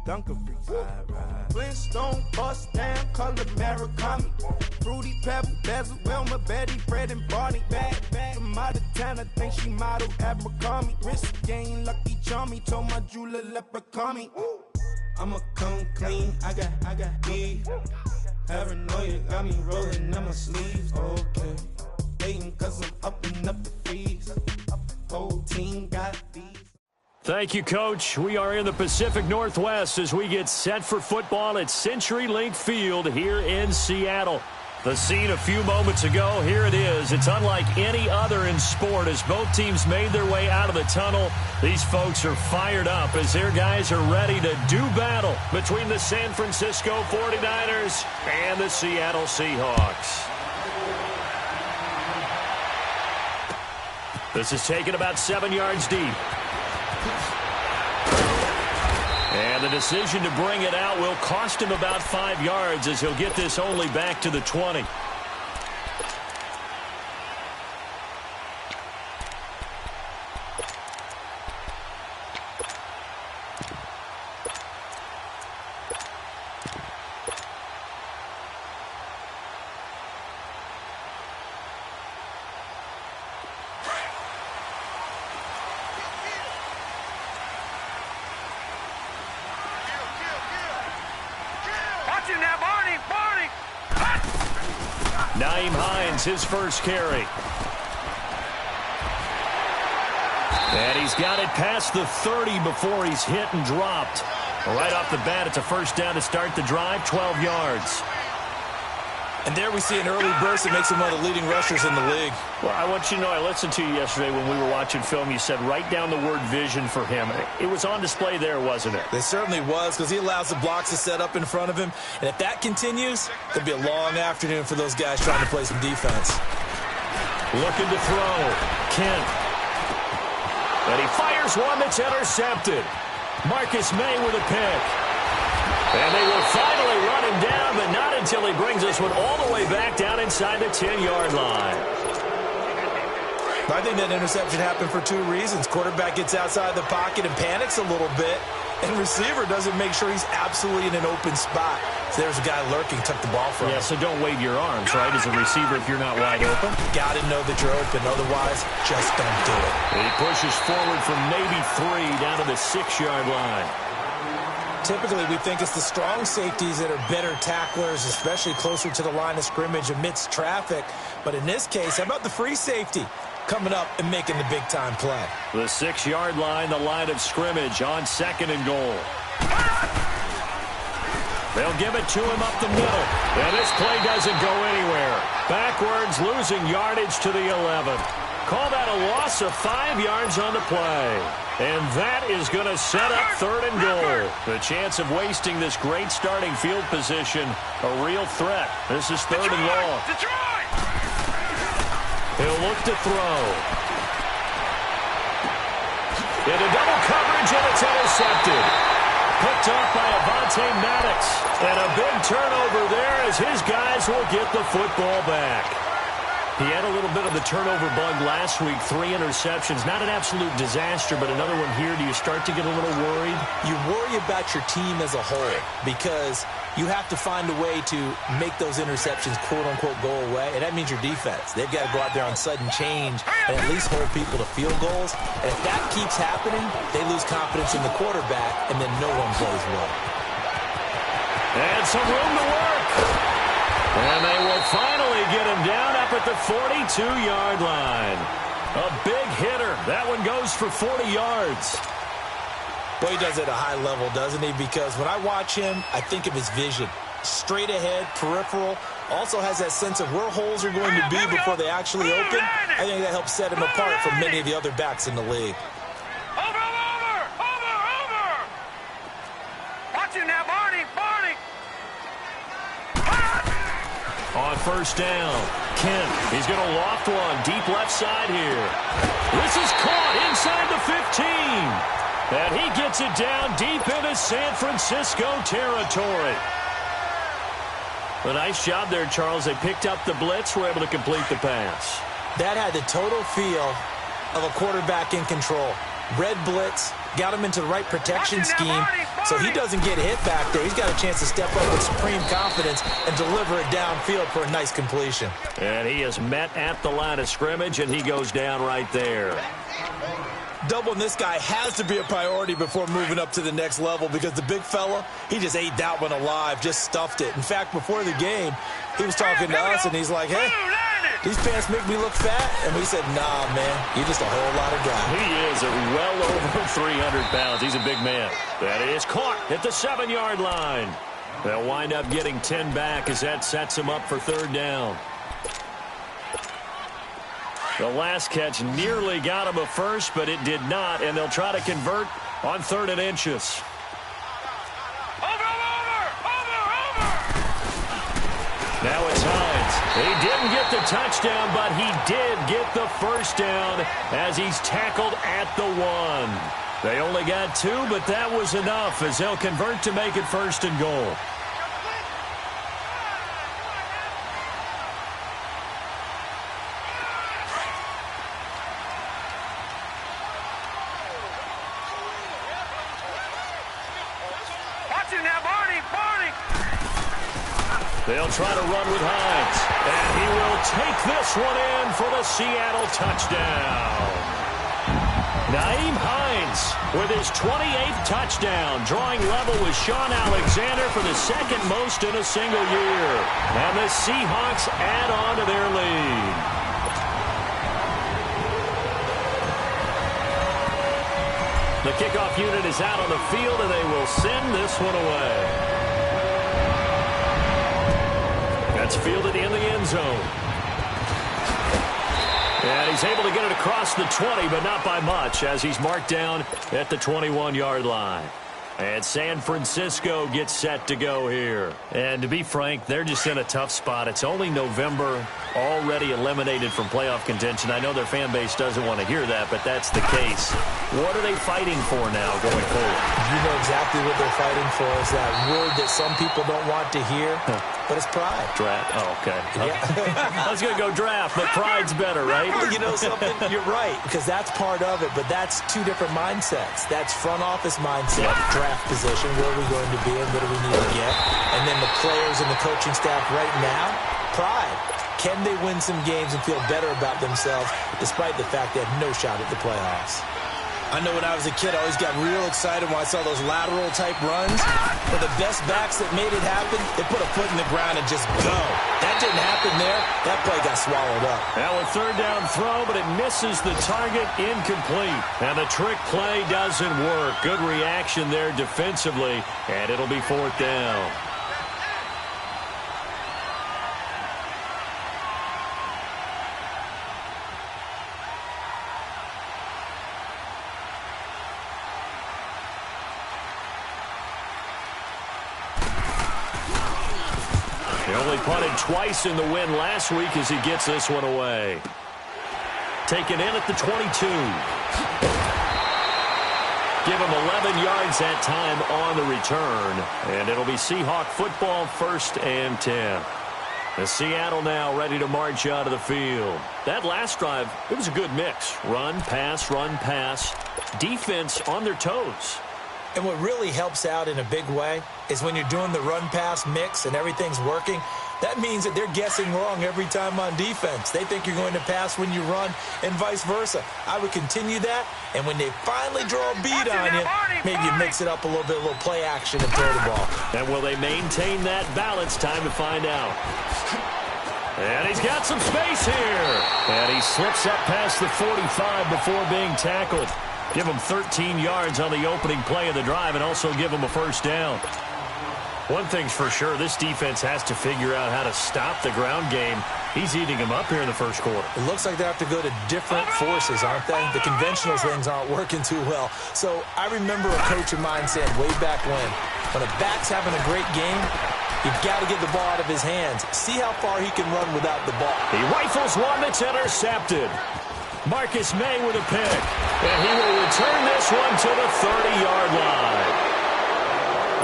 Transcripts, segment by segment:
Dunkerberry. Flintstone, bust down, color Murakami. Fruity Pebble, Basil, Wilma, Betty, Fred, and Barney. Bad from out of town, I think she model Abercrombie. Wrist game, Lucky Charmy, told my jeweler leprechaun. I'ma come clean, I got beef. Paranoia got me rolling on my sleeves, okay. Hating cause I'm upping up the fees. Whole team got these. Thank you, Coach. We are in the Pacific Northwest as we get set for football at CenturyLink Field here in Seattle. The scene a few moments ago, here it is. It's unlike any other in sport as both teams made their way out of the tunnel. These folks are fired up as their guys are ready to do battle between the San Francisco 49ers and the Seattle Seahawks. This is taken about 7 yards deep. And the decision to bring it out will cost him about 5 yards as he'll get this only back to the 20. His first carry. And he's got it past the 30 before he's hit and dropped. Right off the bat, it's a first down to start the drive, 12 yards. And there we see an early burst that makes him one of the leading rushers in the league. Well, I want you to know, I listened to you yesterday when we were watching film. You said write down the word vision for him. It was on display there, wasn't it? It certainly was, because he allows the blocks to set up in front of him. And if that continues, it'll be a long afternoon for those guys trying to play some defense. Looking to throw. Kent. And he fires one that's intercepted. Marcus May with a pick. And they will finally run him down, but not until he brings this one all the way back down inside the 10-yard line. I think that interception happened for two reasons. Quarterback gets outside the pocket and panics a little bit, and receiver doesn't make sure he's absolutely in an open spot. So there's a guy lurking, took the ball from him. Yeah, so don't wave your arms, right, as a receiver if you're not wide open. Got to know that you're open, otherwise just don't do it. And he pushes forward from maybe 3 down to the 6-yard line. Typically, we think it's the strong safeties that are better tacklers, especially closer to the line of scrimmage amidst traffic. But in this case, how about the free safety coming up and making the big-time play? The 6-yard line, the line of scrimmage on 2nd and goal. They'll give it to him up the middle. And this play doesn't go anywhere. Backwards, losing yardage to the 11. Call that a loss of 5 yards on the play. And that is going to set up 3rd and goal. The chance of wasting this great starting field position, a real threat. This is 3rd and long. He'll look to throw. Into double coverage, and it's intercepted. Picked off by Avonte Maddox. And a big turnover there as his guys will get the football back. He had a little bit of the turnover bug last week, 3 interceptions. Not an absolute disaster, but another one here. Do you start to get a little worried? You worry about your team as a whole because you have to find a way to make those interceptions, quote-unquote, go away, and that means your defense. They've got to go out there on sudden change and at least hold people to field goals. And if that keeps happening, they lose confidence in the quarterback, and then no one plays well. And some room to work. And they will finally get him down up at the 42-yard line. A big hitter. That one goes for 40 yards. Well, he does it at a high level, doesn't he? Because when I watch him, I think of his vision. Straight ahead, peripheral. Also has that sense of where holes are going to be before they actually open. I think that helps set him apart from many of the other backs in the league. Over! Watch him now, Barney! On 1st down, Kent. He's going to loft one deep left side here. This is caught inside the 15. And he gets it down deep into San Francisco territory. A nice job there, Charles. They picked up the blitz, were able to complete the pass. That had the total feel of a quarterback in control. Red blitz, got him into the right protection scheme so he doesn't get hit back there. He's got a chance to step up with supreme confidence and deliver it downfield for a nice completion. And he is met at the line of scrimmage, and he goes down right there. Doubling this guy has to be a priority before moving up to the next level because the big fella, he just ate that one alive, just stuffed it. In fact, before the game, he was talking to us, and he's like, hey, these pants make me look fat. And we said, nah, man, you're just a whole lot of guy. He is well over 300 pounds. He's a big man. That is caught at the 7-yard line. They'll wind up getting 10 back as that sets him up for third down. The last catch nearly got him a first, but it did not, and they'll try to convert on 3rd and inches. Over! Now it's Hines. He didn't get the touchdown, but he did get the first down as he's tackled at the 1. They only got 2, but that was enough as they'll convert to make it 1st and goal. They'll try to run with Hines, and he will take this one in for the Seattle touchdown. Nyheim Hines with his 28th touchdown, drawing level with Sean Alexander for the 2nd most in a single year. And the Seahawks add on to their lead. The kickoff unit is out on the field, and they will send this one away. That's fielded in the end zone. And he's able to get it across the 20, but not by much, as he's marked down at the 21-yard line. And San Francisco gets set to go here. And to be frank, they're just in a tough spot. It's only November, already eliminated from playoff contention. I know their fan base doesn't want to hear that, but that's the case. What are they fighting for now going forward? You know exactly what they're fighting for. Is that word that some people don't want to hear, but it's pride. Draft. Oh, okay. Yeah. I was going to go draft, but pride's better, right? You know something? You're right, because that's part of it, but that's 2 different mindsets. That's front office mindset, draft position, where are we going to be and what do we need to get? And then the players and the coaching staff right now, pride. Can they win some games and feel better about themselves despite the fact they have no shot at the playoffs? I know when I was a kid, I always got real excited when I saw those lateral-type runs. But the best backs that made it happen, they put a foot in the ground and just go. That didn't happen there. That play got swallowed up. Now a 3rd down throw, but it misses the target, incomplete. And the trick play doesn't work. Good reaction there defensively, and it'll be 4th down. He only punted twice in the win last week as he gets this one away. Taken in at the 22. Give him 11 yards that time on the return. And it'll be Seahawk football, 1st and 10. The Seattle now ready to march out of the field. That last drive, it was a good mix. Run, pass, defense on their toes. And what really helps out in a big way is when you're doing the run-pass mix and everything's working, that means that they're guessing wrong every time on defense. They think you're going to pass when you run and vice versa. I would continue that, and when they finally draw a beat on you, maybe you mix it up a little bit, a little play action and throw the ball. And will they maintain that balance? Time to find out. And he's got some space here. And he slips up past the 45 before being tackled. Give him 13 yards on the opening play of the drive and also give him a 1st down. One thing's for sure, this defense has to figure out how to stop the ground game. He's eating them up here in the 1st quarter. It looks like they have to go to different forces, aren't they? The conventional things aren't working too well. So I remember a coach of mine saying way back when a back's having a great game, you've got to get the ball out of his hands. See how far he can run without the ball. He rifles one that's intercepted. Marcus May with a pick. And he will return this one to the 30-yard line.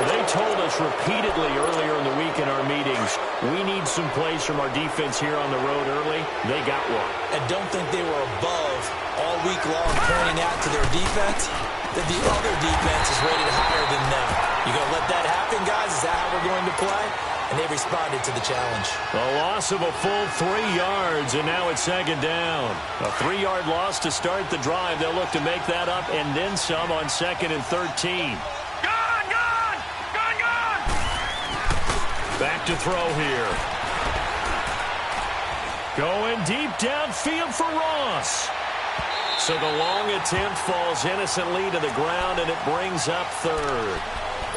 They told us repeatedly earlier in the week in our meetings, we need some plays from our defense here on the road early. They got one. I don't think they were above all week long pointing out to their defense. that the other defense is rated higher than them. You going to let that happen, guys? Is that how we're going to play? And they responded to the challenge. A loss of a full 3 yards, and now it's second down. A 3-yard loss to start the drive. They'll look to make that up and then some on 2nd and 13. Gone! Back to throw here. Going deep downfield for Ross. So the long attempt falls innocently to the ground, and it brings up 3rd.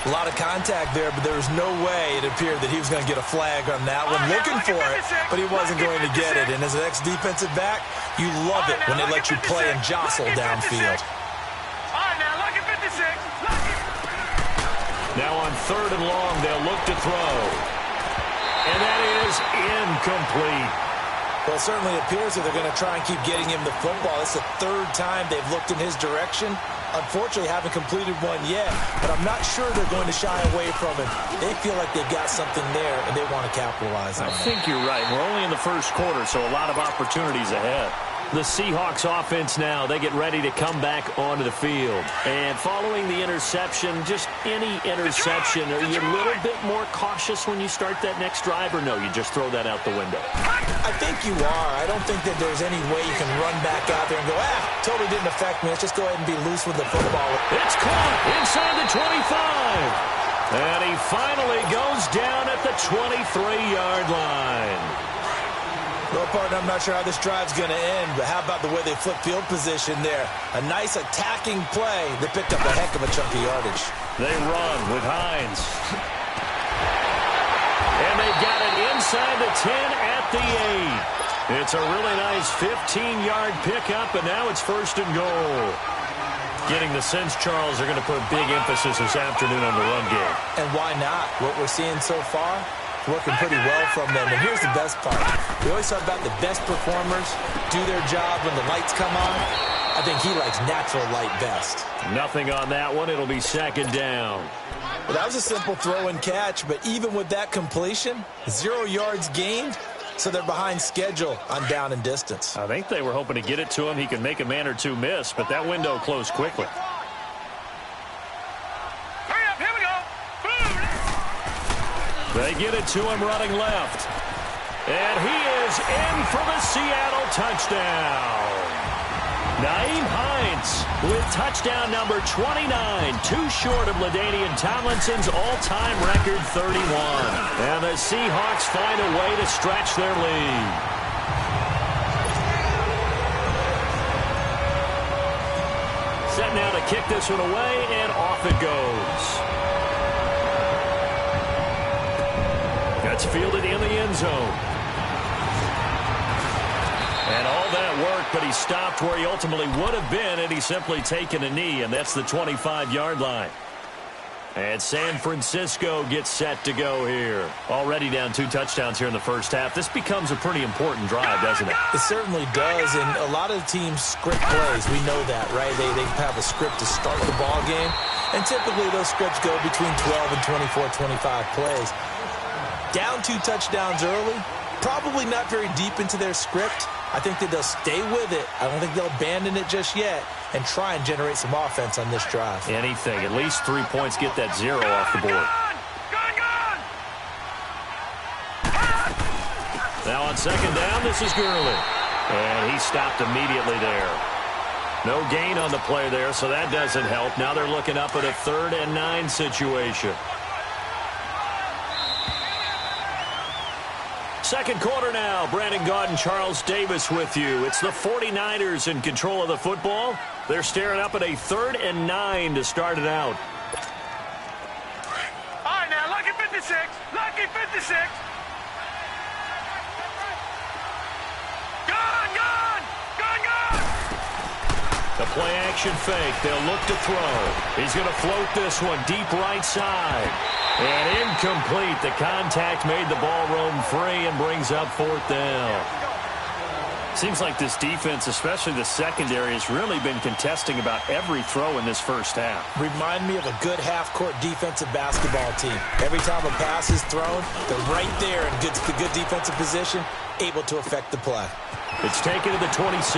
A lot of contact there, but there was no way it appeared that he was going to get a flag on that one. Looking for it, but he wasn't going to get it. And as an ex-defensive back, you love it when they let you play and jostle downfield. All right, now, lucky 56. Now on 3rd and long, they'll look to throw. And that is incomplete. Well, it certainly appears that they're going to try and keep getting him the football. It's the 3rd time they've looked in his direction. Unfortunately, haven't completed one yet, but I'm not sure they're going to shy away from him. They feel like they've got something there, and they want to capitalize on it. I think you're right. We're only in the first quarter, so a lot of opportunities ahead. The Seahawks offense now, they get ready to come back onto the field. And following the interception, just any interception, are you a little bit more cautious when you start that next drive, or no, you just throw that out the window? I think you are. I don't think that there's any way you can run back out there and go, totally didn't affect me. Let's just go ahead and be loose with the football. It's caught inside the 25. And he finally goes down at the 23-yard line. Well, partner, I'm not sure how this drive's going to end, but how about the way they flip field position there? A nice attacking play. They picked up a heck of a chunk of yardage. They run with Hines. And they've got it inside the 10 at the 8. It's a really nice 15-yard pickup, and now it's 1st and goal. Getting the sense, Charles, are going to put big emphasis this afternoon on the run game. And why not? What we're seeing so far, working pretty well from them. And here's the best part. We always talk about the best performers do their job when the lights come on. I think he likes natural light best. Nothing on that one. It'll be 2nd down. Well, that was a simple throw and catch, but even with that completion, 0 yards gained, so they're behind schedule on down and distance. I think they were hoping to get it to him. He can make a man or two miss, but that window closed quickly. Hurry up, here we go. Boom. They get it to him running left. And he is in for the Seattle touchdown. Nyheim Hines with touchdown number 29, too short of LaDainian Tomlinson's all-time record 31. And the Seahawks find a way to stretch their lead. Set now to kick this one away, and off it goes. That's fielded in the end zone. And all that work, but he stopped where he ultimately would have been had he simply taken a knee, and that's the 25-yard line. And San Francisco gets set to go here. Already down 2 touchdowns here in the first half. This becomes a pretty important drive, doesn't it? It certainly does, and a lot of teams script plays. We know that, right? They have a script to start the ball game, and typically those scripts go between 12 and 24, 25 plays. Down 2 touchdowns early, probably not very deep into their script. I think that they'll stay with it. I don't think they'll abandon it just yet and try and generate some offense on this drive. Anything. At least 3 points, get that 0 off the board. Now on 2nd down, this is Gurley. And he stopped immediately there. No gain on the play there, so that doesn't help. Now they're looking up at a 3rd and 9 situation. Second quarter now. Brandon Gaudin and Charles Davis with you. It's the 49ers in control of the football. They're staring up at a 3rd and 9 to start it out. All right, now, lucky 56. Lucky 56. Gone. The play action fake. They'll look to throw. He's going to float this one deep right side. And incomplete. The contact made the ball roam free and brings up 4th down. Seems like this defense, especially the secondary, has really been contesting about every throw in this first half. Remind me of a good half-court defensive basketball team. Every time a pass is thrown, they're right there in good defensive position, able to affect the play. It's taken to the 26.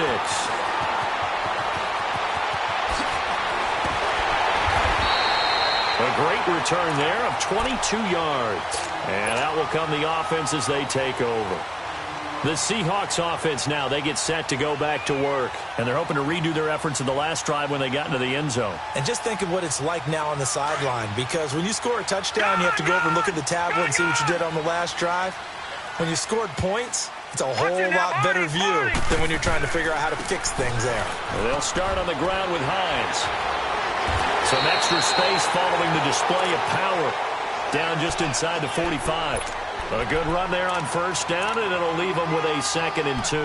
a great return there of 22 yards. And out will come the offense as they take over. The Seahawks offense now, they get set to go back to work. And they're hoping to redo their efforts in the last drive when they got into the end zone. And just think of what it's like now on the sideline, because when you score a touchdown, you have to go over and look at the tablet and see what you did on the last drive. When you scored points, it's a whole lot better view than when you're trying to figure out how to fix things there. Well, they'll start on the ground with Hines. Some extra space following the display of power. Down just inside the 45. A good run there on first down, and it'll leave them with a 2nd and 2.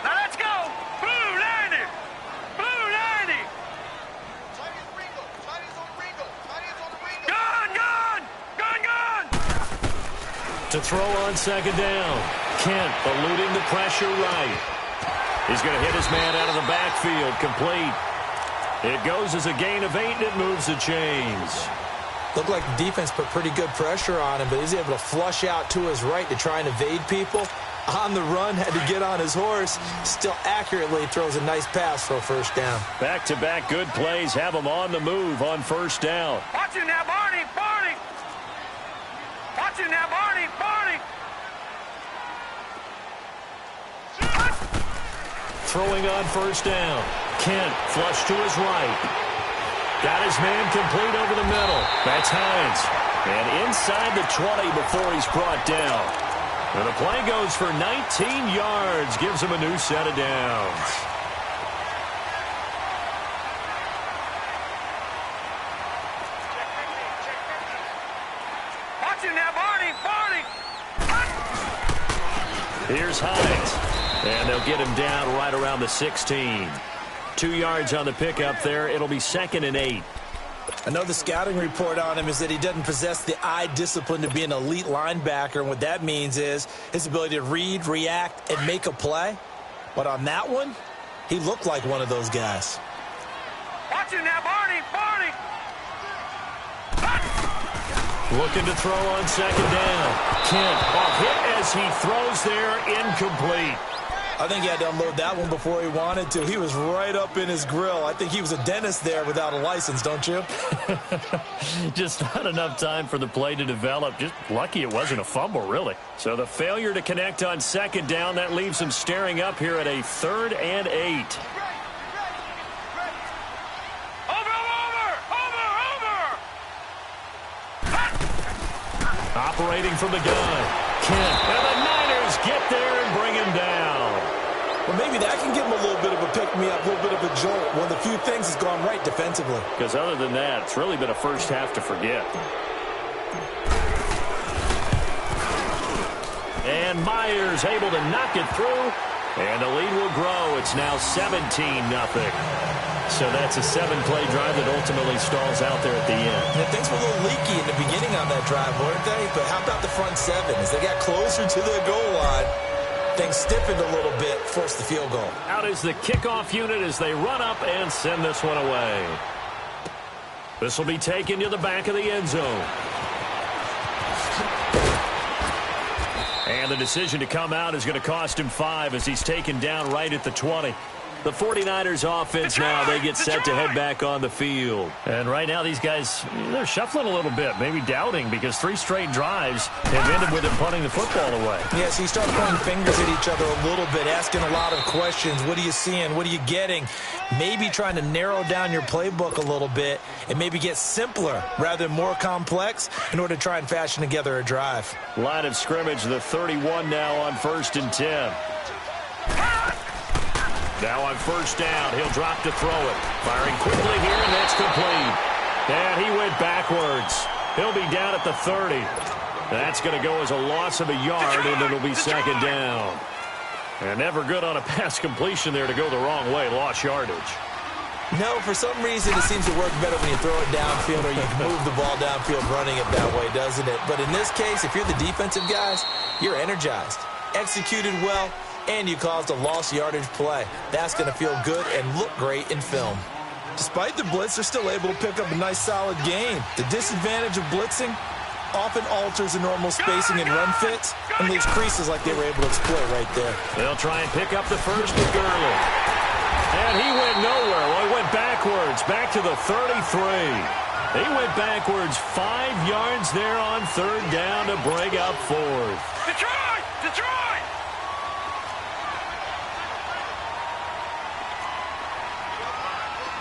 Now let's go. Blue 90. Blue 90. Gun. To throw on 2nd down. Kent eluding the pressure right. He's going to hit his man out of the backfield. Complete. It goes as a gain of 8, and it moves the chains. Looked like the defense put pretty good pressure on him, but he's able to flush out to his right to try and evade people. On the run, had to get on his horse. Still accurately throws a nice pass for a first down. Back-to-back good plays have him on the move on first down. Watch him now, Barney. Watch him now, Barney. Throwing on first down. Kent flush to his right. Got his man complete over the middle. That's Hines. And inside the 20 before he's brought down. And the play goes for 19 yards. Gives him a new set of downs. Watch him now, Barney. Here's Hines. And they'll get him down right around the 16. 2 yards on the pickup there. It'll be 2nd and 8. I know the scouting report on him is that he doesn't possess the eye discipline to be an elite linebacker. And what that means is his ability to read, react, and make a play. But on that one, he looked like one of those guys. Watch him now, Barney. Looking to throw on 2nd down. Kent off hit as he throws there, incomplete. I think he had to unload that one before he wanted to. He was right up in his grill. I think he was a dentist there without a license, don't you? Just not enough time for the play to develop. Just lucky it wasn't a fumble, really. So the failure to connect on 2nd down, that leaves him staring up here at a 3rd and 8. Operating from the gun. Kent. And the Niners get there and bring him down. Well, maybe that can give him a little bit of a pick-me-up, a little bit of a jolt. One of the few things has gone right defensively. Because other than that, it's really been a first half to forget. And Myers able to knock it through. And the lead will grow. It's now 17-0. So that's a 7-play drive that ultimately stalls out there at the end. And things were a little leaky in the beginning on that drive, weren't they? But how about the front 7? As they got closer to the goal line, things stiffened a little bit, forced the field goal. Out is the kickoff unit as they run up and send this one away. This will be taken to the back of the end zone. And the decision to come out is going to cost him 5 as he's taken down right at the 20. The 49ers offense now, they get set to head back on the field. And right now these guys, they're shuffling a little bit, maybe doubting, because 3 straight drives have ended with them punting the football away. Yeah, so you start pointing fingers at each other a little bit, asking a lot of questions. What are you seeing? What are you getting? Maybe trying to narrow down your playbook a little bit and maybe get simpler rather than more complex in order to try and fashion together a drive. Line of scrimmage, the 31 now on 1st and 10. Now on first down, he'll drop to throw it. Firing quickly here, and that's complete. And he went backwards. He'll be down at the 30. That's going to go as a loss of a yard, and it'll be 2nd down. And never good on a pass completion there to go the wrong way. Lost yardage. No, for some reason it seems to work better when you throw it downfield or you move the ball downfield running it that way, doesn't it? But in this case, if you're the defensive guys, you're energized, executed well, and you caused a lost yardage play. That's going to feel good and look great in film. Despite the blitz, they're still able to pick up a nice solid gain. The disadvantage of blitzing often alters the normal spacing and run fits, and leaves creases like they were able to exploit right there. They'll try and pick up the first with Gurley. And he went nowhere. Well, he went backwards, back to the 33. He went backwards 5 yards there on third down to bring up fourth. Detroit! Detroit!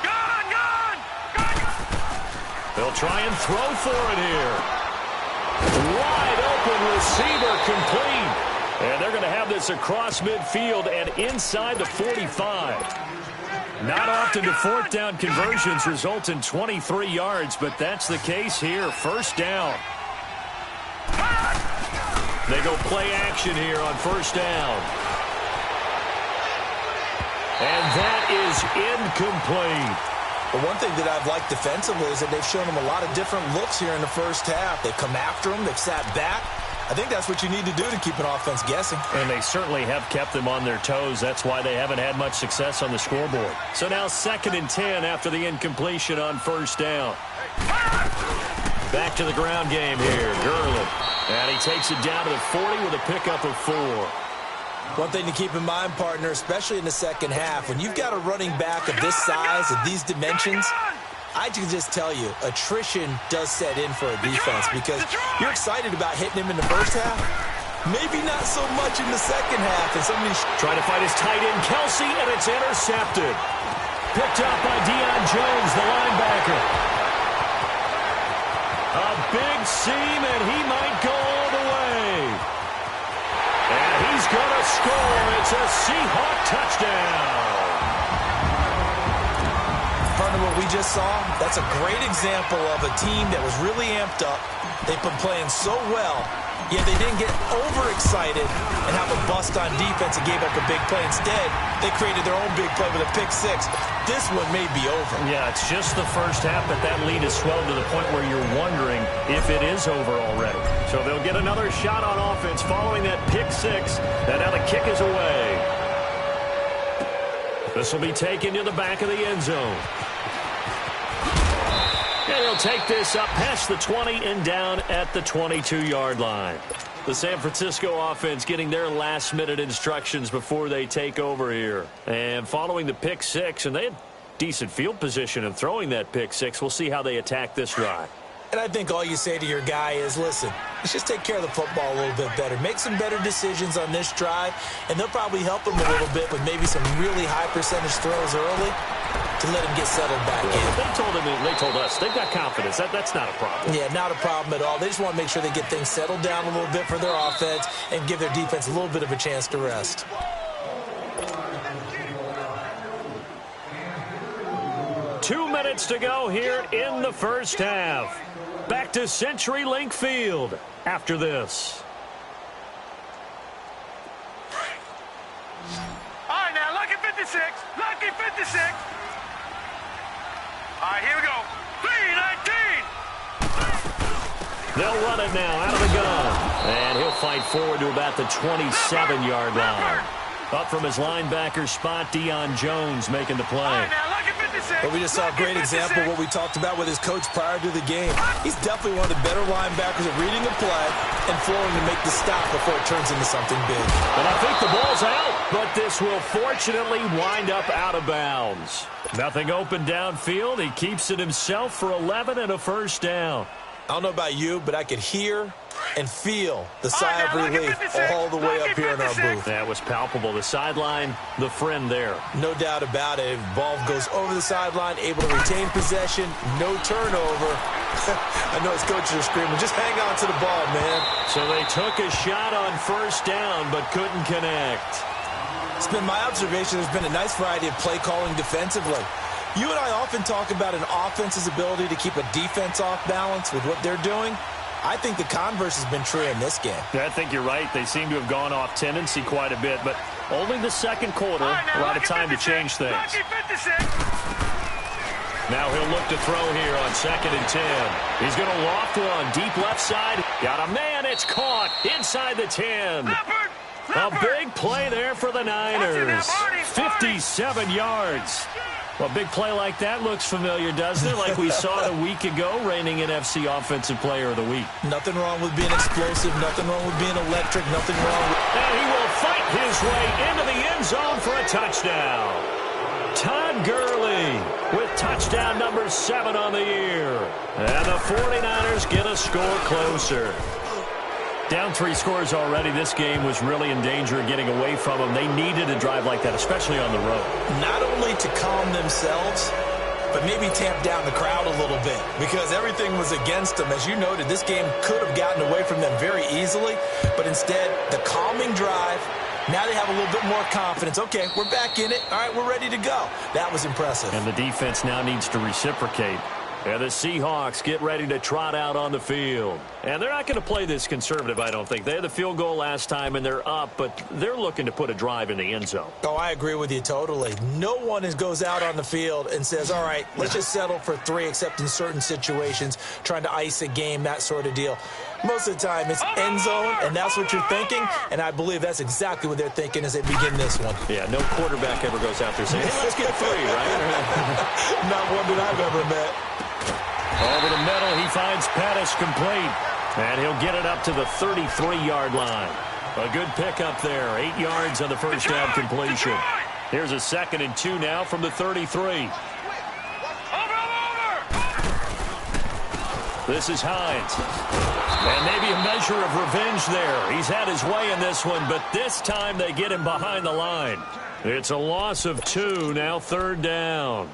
Gone! They'll try and throw for it here. Wide open receiver complete. And they're going to have this across midfield and inside the 45. Not often do fourth down conversions result in 23 yards, but that's the case here. First down. They go play action here on first down. And that is incomplete. But one thing that I've liked defensively is that they've shown them a lot of different looks here in the first half. They've come after them. They've sat back. I think that's what you need to do to keep an offense guessing. And they certainly have kept them on their toes. That's why they haven't had much success on the scoreboard. So now 2nd and 10 after the incompletion on first down. Back to the ground game here. Gurley. And he takes it down to the 40 with a pickup of 4. One thing to keep in mind, partner, especially in the second half, when you've got a running back of this size, of these dimensions, I can just tell you, attrition does set in for a defense because you're excited about hitting him in the first half. Maybe not so much in the second half. And somebody's trying to fight his tight end, Kelsey, and it's intercepted. Picked up by Deion Jones, the linebacker. A big seam, and he might go all the way. And he's going to score. It's a Seahawk touchdown. Partner, what we just saw, that's a great example of a team that was really amped up. They've been playing so well, yet they didn't get overexcited and have a bust on defense and gave up a big play. Instead, they created their own big play with a pick six. This one may be over. Yeah, it's just the first half, but that lead has swelled to the point where you're wondering if it is over already. So they'll get another shot on offense following that pick six, and now the kick is away. This will be taken to the back of the end zone. And he'll take this up past the 20 and down at the 22-yard line. The San Francisco offense getting their last-minute instructions before they take over here. And following the pick six, and they had decent field position in throwing that pick six. We'll see how they attack this drive. And I think all you say to your guy is, listen, let's just take care of the football a little bit better. Make some better decisions on this drive, and they'll probably help him a little bit with maybe some really high-percentage throws early to let him get settled back in. They told us they've got confidence. That's not a problem. Yeah, not a problem at all. They just want to make sure they get things settled down a little bit for their offense and give their defense a little bit of a chance to rest. Two minutes to go here in the first half. Back to CenturyLink Field after this. All right, now, lucky 56. Lucky 56. All right, here we go. 3-19. They'll run it now out of the gun. And he'll fight forward to about the 27-yard line. Up from his linebacker spot, Deion Jones making the play. All right, now, lucky 56. But we just saw a great example of what we talked about with his coach prior to the game. He's definitely one of the better linebackers at reading the play and flowing to make the stop before it turns into something big. And I think the ball's out, but this will fortunately wind up out of bounds. Nothing open downfield. He keeps it himself for 11 and a first down. I don't know about you, but I could hear and feel the sigh of relief all the way up here in our booth. That was palpable. The sideline, the friend there. No doubt about it. Ball goes over the sideline, able to retain possession, no turnover. I know his coaches are screaming, just hang on to the ball, man. So they took a shot on first down, but couldn't connect. It's been my observation there's been a nice variety of play calling defensively. You and I often talk about an offense's ability to keep a defense off balance with what they're doing. I think the converse has been true in this game. I think you're right. They seem to have gone off tendency quite a bit, but only the second quarter, a lot of time to change things. Now he'll look to throw here on 2nd and 10. He's going to loft one deep left side. Got a man. It's caught inside the 10. A big play there for the Niners. 57 yards. Well, a big play like that looks familiar, doesn't it? Like we saw it a week ago, reigning NFC Offensive Player of the Week. Nothing wrong with being explosive. Nothing wrong with being electric. Nothing wrong with... And he will fight his way into the end zone for a touchdown. Todd Gurley with touchdown number 7 on the year. And the 49ers get a score closer. Down 3 scores already. This game was really in danger of getting away from them. They needed a drive like that, especially on the road. Not only to calm themselves, but maybe tamp down the crowd a little bit because everything was against them. As you noted, this game could have gotten away from them very easily, but instead, the calming drive, now they have a little bit more confidence. Okay, we're back in it. All right, we're ready to go. That was impressive. And the defense now needs to reciprocate. And the Seahawks get ready to trot out on the field. And they're not going to play this conservative, I don't think. They had the field goal last time, and they're up, but they're looking to put a drive in the end zone. Oh, I agree with you totally. No one goes out on the field and says, all right, let's just settle for 3, except in certain situations, trying to ice a game, that sort of deal. Most of the time, it's end zone, and that's what you're thinking, and I believe that's exactly what they're thinking as they begin this one. Yeah, no quarterback ever goes out there saying, hey, let's get 3, right? Not one that I've ever met. Over the middle, he finds Pettis complete. And he'll get it up to the 33-yard line. A good pickup there. 8 yards on the first down completion. Here's a 2nd and 2 now from the 33. This is Hines. And maybe a measure of revenge there. He's had his way in this one, but this time they get him behind the line. It's a loss of 2, now 3rd down.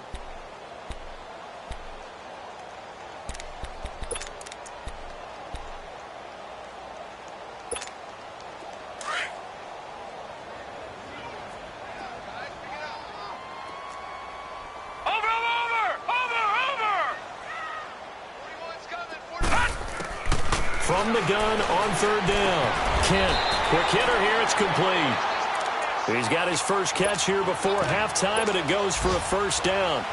From the gun on 3rd down. Kent, quick hitter here, it's complete. He's got his first catch here before halftime, and it goes for a 1st down.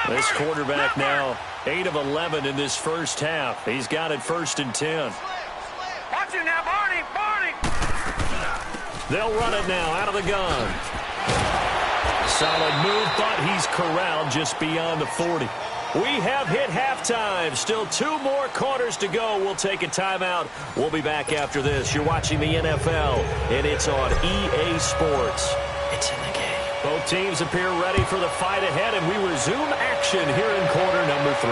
This quarterback now 8 of 11 in this first half. He's got it 1st and 10. Watch it now, Barney, Barney. They'll run it now out of the gun. Solid move, thought he's corralled just beyond the 40. We have hit halftime. Still 2 more quarters to go. We'll take a timeout. We'll be back after this. You're watching the NFL, and it's on EA Sports. It's in the game. Both teams appear ready for the fight ahead, and we resume action here in quarter number 3.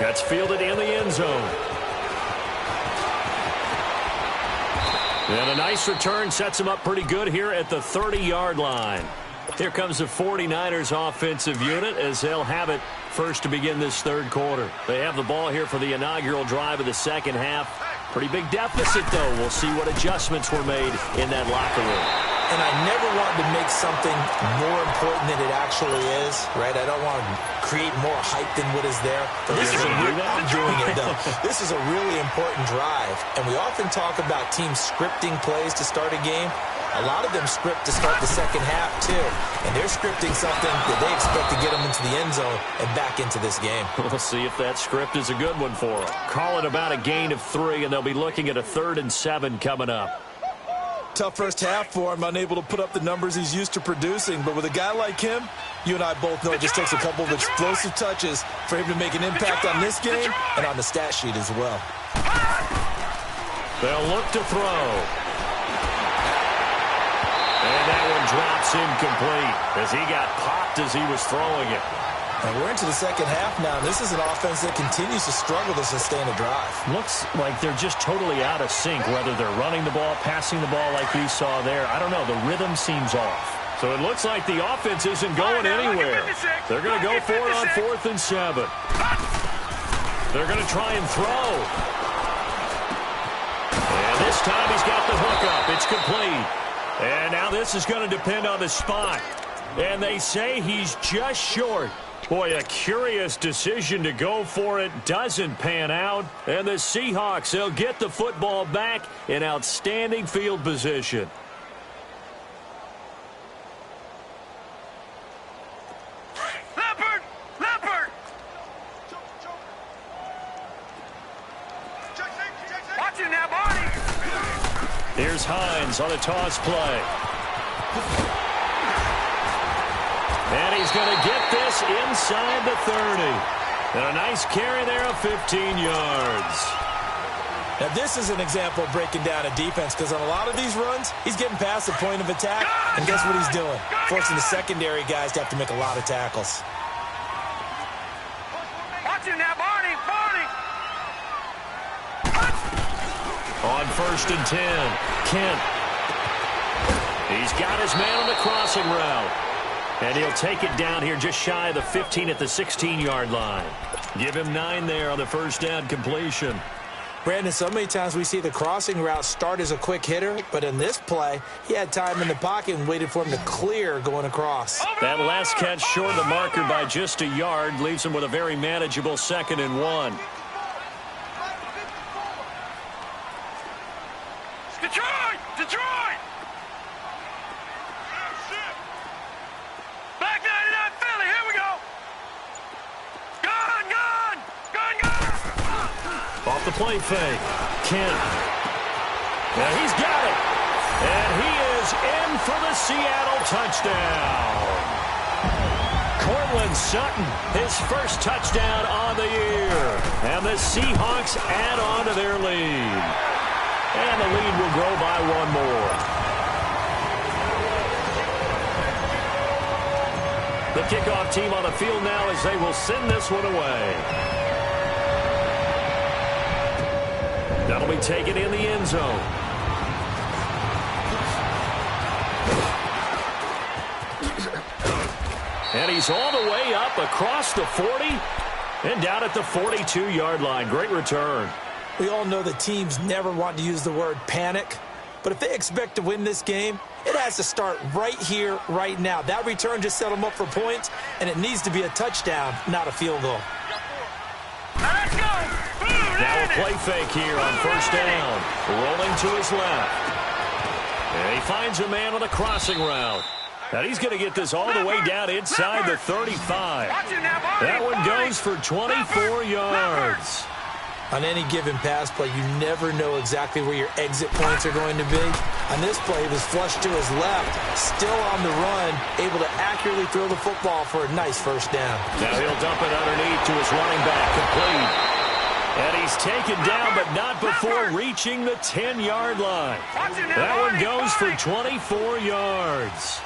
That's fielded in the end zone. And a nice return sets him up pretty good here at the 30-yard line. Here comes the 49ers offensive unit as they'll have it first to begin this 3rd quarter. They have the ball here for the inaugural drive of the 2nd half. Pretty big deficit, though. We'll see what adjustments were made in that locker room. And I never want to make something more important than it actually is, right? I don't want to create more hype than what is there. But this is I'm doing it, though. This is a really important drive. And we often talk about teams scripting plays to start a game. A lot of them script to start the 2nd half, too. And they're scripting something that they expect to get them into the end zone and back into this game. We'll see if that script is a good one for them. Call it about a gain of 3, and they'll be looking at a 3rd and 7 coming up. Tough first half for him, unable to put up the numbers he's used to producing. But with a guy like him, you and I both know it just takes a couple of explosive touches for him to make an impact on this game and on the stat sheet as well. They'll look to throw. And that one drops incomplete as he got popped as he was throwing it. And we're into the 2nd half now. This is an offense that continues to struggle to sustain a drive. Looks like they're just totally out of sync, whether they're running the ball, passing the ball like we saw there. I don't know. The rhythm seems off. So it looks like the offense isn't going anywhere. They're going to go for it on 4th and 7. They're going to try and throw. And this time he's got the hook up. It's complete. And now this is going to depend on the spot. And they say he's just short. Boy, a curious decision to go for it. Doesn't pan out. And the Seahawks, they'll get the football back in outstanding field position. Leopard! Leopard! Watch it now, Barney! Here's Hines on a toss play. And he's going to get this inside the 30. And a nice carry there of 15 yards. Now, this is an example of breaking down a defense, because on a lot of these runs, he's getting past the point of attack, and guess what he's doing? Forcing the secondary guys to have to make a lot of tackles. Watch him now, Barney. On 1st and 10, Kent. He's got his man on the crossing route. And he'll take it down here just shy of the 15 at the 16-yard line. Give him 9 there on the first down completion. Brandon, so many times we see the crossing route start as a quick hitter, but in this play, he had time in the pocket and waited for him to clear going across. That last catch short of the marker by just a yard leaves him with a very manageable 2nd and 1. Detroit! Back 99 Philly, here we go! Gun! Off the play fake, Kent. Now he's got it. And he is in for the Seattle touchdown. Cortland Sutton, his first touchdown on the year. And the Seahawks add on to their lead. And the lead will grow by 1 more. The kickoff team on the field now as they will send this one away. That'll be taken in the end zone. And he's all the way up across the 40 and down at the 42-yard line. Great return. We all know that teams never want to use the word panic, but if they expect to win this game, it has to start right here, right now. That return just set them up for points, and it needs to be a touchdown, not a field goal. Let's go! Now a play fake here on 1st down. Rolling to his left. And he finds a man on the crossing route. And he's going to get this all the way down inside the 35. That one goes for 24 yards. On any given pass play, you never know exactly where your exit points are going to be. On this play, he was flushed to his left, still on the run, able to accurately throw the football for a nice 1st down. Now he'll dump it underneath to his running back, complete. And he's taken down, but not before reaching the 10-yard line. That one goes for 24 yards.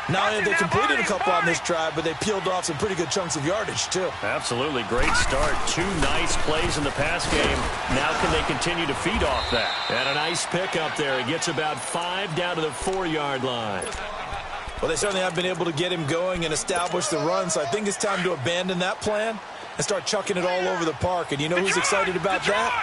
Not only have they completed a couple on this drive, but they peeled off some pretty good chunks of yardage, too. Absolutely. Great start. 2 nice plays in the pass game. Now can they continue to feed off that? And a nice pick up there. He gets about 5 down to the 4-yard line. Well, they certainly have been able to get him going and establish the run, so I think it's time to abandon that plan and start chucking it all over the park. And you know who's excited about that?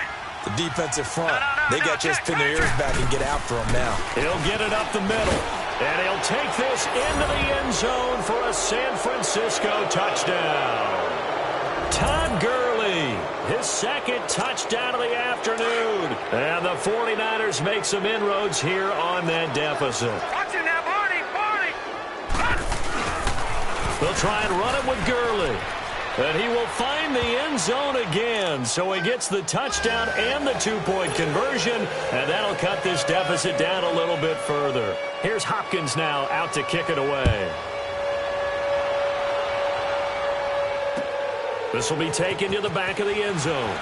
The defensive front. They got to just pin their ears back and get after him now. He'll get it up the middle. And he'll take this into the end zone for a San Francisco touchdown. Todd Gurley, his 2nd touchdown of the afternoon. And the 49ers make some inroads here on that deficit. Watch him now, Barney! They'll try and run it with Gurley. And he will find the end zone again. So he gets the touchdown and the 2-point conversion. And that'll cut this deficit down a little bit further. Here's Hopkins now out to kick it away. This will be taken to the back of the end zone.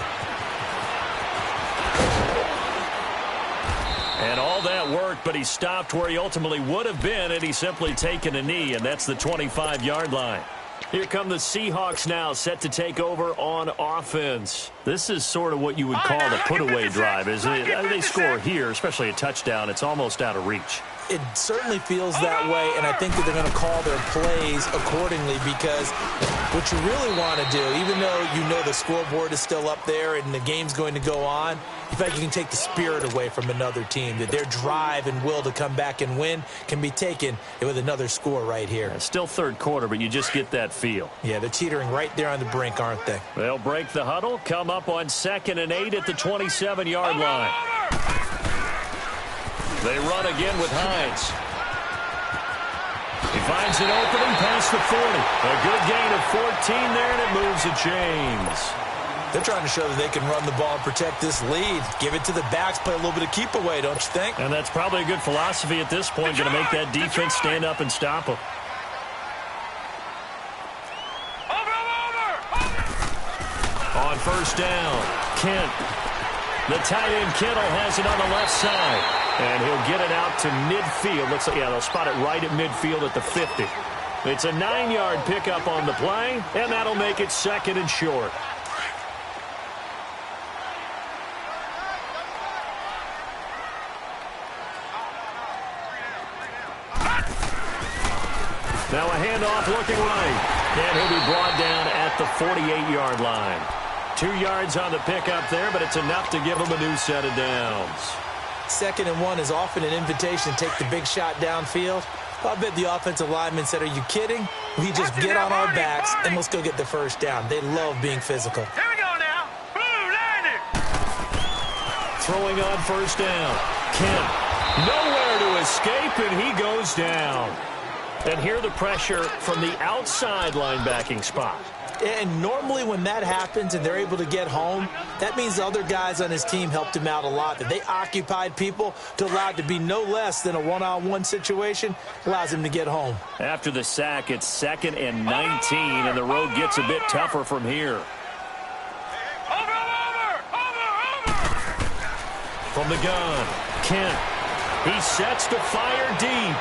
And all that worked, but he stopped where he ultimately would have been, and he's simply taken a knee, and that's the 25-yard line. Here come the Seahawks now, set to take over on offense. This is sort of what you would call the put-away drive, isn't it? They score here, especially a touchdown. It's almost out of reach. It certainly feels that way, and I think that they're going to call their plays accordingly, because what you really want to do, even though you know the scoreboard is still up there and the game's going to go on, in fact, you can take the spirit away from another team, that their drive and will to come back and win can be taken with another score right here. It's still 3rd quarter, but you just get that feel. Yeah, they're teetering right there on the brink, aren't they? They'll break the huddle, come up on 2nd and 8 at the 27-yard line. They run again with Hines. He finds an opening past the 40. A good gain of 14 there, and it moves the chains. They're trying to show that they can run the ball and protect this lead. Give it to the backs, play a little bit of keep away, don't you think? And that's probably a good philosophy at this point, going to make that defense stand up and stop them. first down. Kent. The tight end Kittle has it on the left side. And he'll get it out to midfield. Looks like, yeah, they'll spot it right at midfield at the 50. It's a 9-yard pickup on the play, and that'll make it 2nd and short. Now a handoff looking right. And he'll be brought down at the 48-yard line. 2 yards on the pickup there, but it's enough to give him a new set of downs. 2nd and 1 is often an invitation to take the big shot downfield. I bet the offensive lineman said, are you kidding? We just get on our backs and let's go get the first down. They love being physical. Here we go now. Blue, line it. Throwing on first down. Kent. Nowhere to escape, and he goes down. And here the pressure from the outside linebacking spot. And normally when that happens and they're able to get home, that means the other guys on his team helped him out a lot. That they occupied people to allow it to be no less than a one-on-one situation, allows him to get home. After the sack, it's 2nd and 19, and the road gets a bit tougher from here. Over. From the gun, Kent. He sets to fire deep.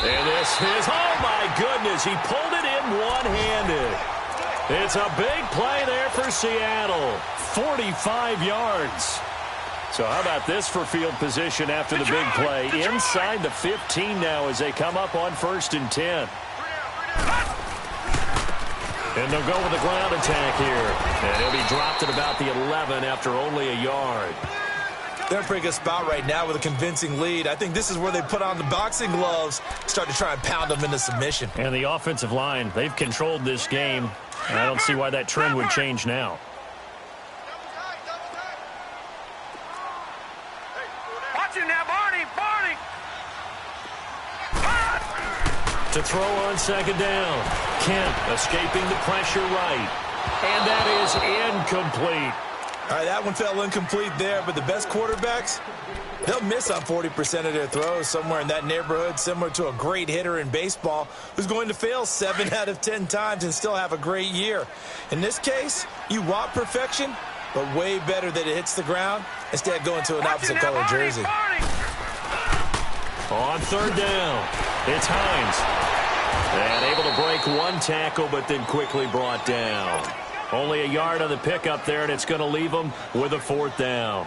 And this is, oh my goodness, he pulled it in one-handed. It's a big play there for Seattle. 45 yards. So how about this for field position after the big play? Inside the 15 now as they come up on 1st and 10. And they'll go with the ground attack here. And he'll be dropped at about the 11 after only a yard. They're in a pretty good spot right now with a convincing lead. I think this is where they put on the boxing gloves, start to try and pound them into submission. And the offensive line, they've controlled this game. And I don't see why that trend would change now. Watch it now, Barney. To throw on 2nd down. Kent escaping the pressure right. And that is incomplete. All right, that one fell incomplete there, but the best quarterbacks, they'll miss on 40% of their throws, somewhere in that neighborhood, similar to a great hitter in baseball who's going to fail 7 out of 10 times and still have a great year. In this case, you want perfection, but way better that it hits the ground instead of going to an opposite color jersey. On 3rd down, it's Hines. And able to break one tackle, but then quickly brought down. Only a yard on the pickup there, and it's going to leave him with a 4th down.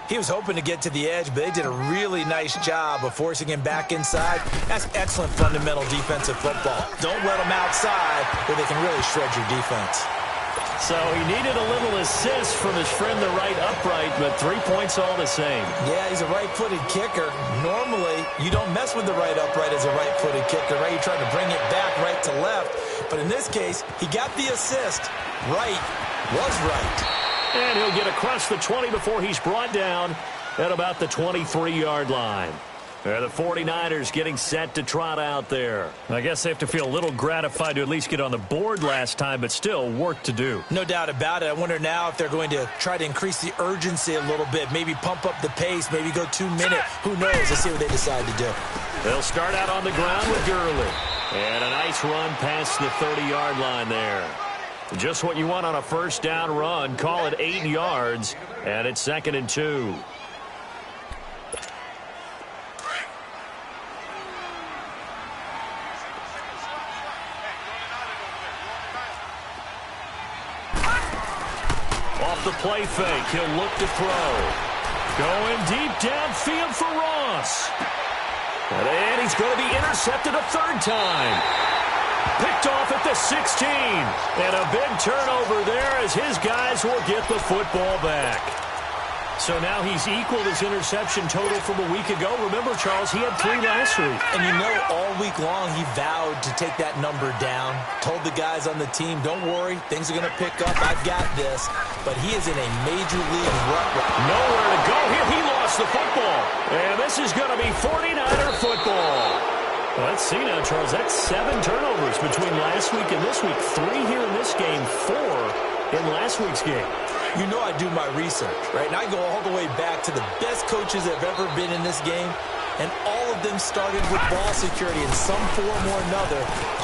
He was hoping to get to the edge, but they did a really nice job of forcing him back inside. That's excellent fundamental defensive football. Don't let him outside where they can really shred your defense. So he needed a little assist from his friend, the right upright, but 3 points all the same. Yeah, he's a right-footed kicker. Normally, you don't mess with the right upright as a right-footed kicker, right? You try to bring it back right to left. But in this case, he got the assist. Right was right. And he'll get across the 20 before he's brought down at about the 23-yard line. The 49ers getting set to trot out there. I guess they have to feel a little gratified to at least get on the board last time, but still work to do. No doubt about it. I wonder now if they're going to try to increase the urgency a little bit, maybe pump up the pace, maybe go 2-minute. Who knows? Let's see what they decide to do. They'll start out on the ground with Gurley. And a nice run past the 30-yard line there. Just what you want on a 1st down run. Call it 8 yards, and it's 2nd and 2. Off the play fake, he'll look to throw. Going deep downfield for Ross. And he's going to be intercepted a 3rd time. Picked off at the 16. And a big turnover there as his guys will get the football back. So now he's equaled his interception total from a week ago. Remember, Charles, he had 3 last week. And you know, all week long he vowed to take that number down. Told the guys on the team, don't worry, things are going to pick up. I've got this. But he is in a major league rut. Nowhere to go here. He lost the football. And this is going to be 49er football. Well, let's see now, Charles. That's 7 turnovers between last week and this week. 3 here in this game, 4 in last week's game. You know I do my research, right? And I go all the way back to the best coaches that have ever been in this game. and all of them started with ball security in some form or another,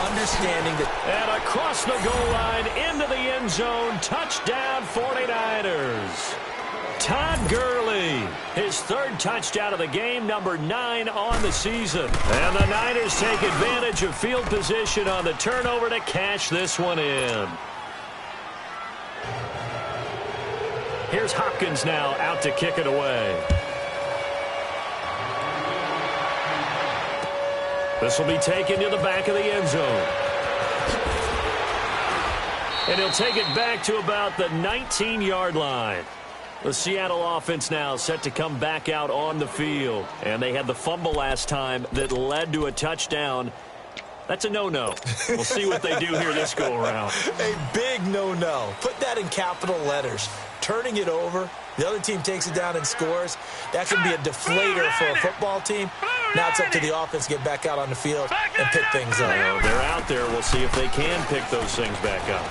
understanding that. And across the goal line, into the end zone, touchdown 49ers. Todd Gurley, his third touchdown of the game, number 9 on the season. And the Niners take advantage of field position on the turnover to cash this one in. Here's Hopkins now out to kick it away. This will be taken to the back of the end zone. And he'll take it back to about the 19-yard line. The Seattle offense now set to come back out on the field. And they had the fumble last time that led to a touchdown. That's a no-no. We'll see what they do here this go-around. A big no-no. Put that in capital letters. Turning it over, the other team takes it down and scores. That can be a deflator for a football team. Now it's up to the offense to get back out on the field and pick things up. They're out there. We'll see if they can pick those things back up.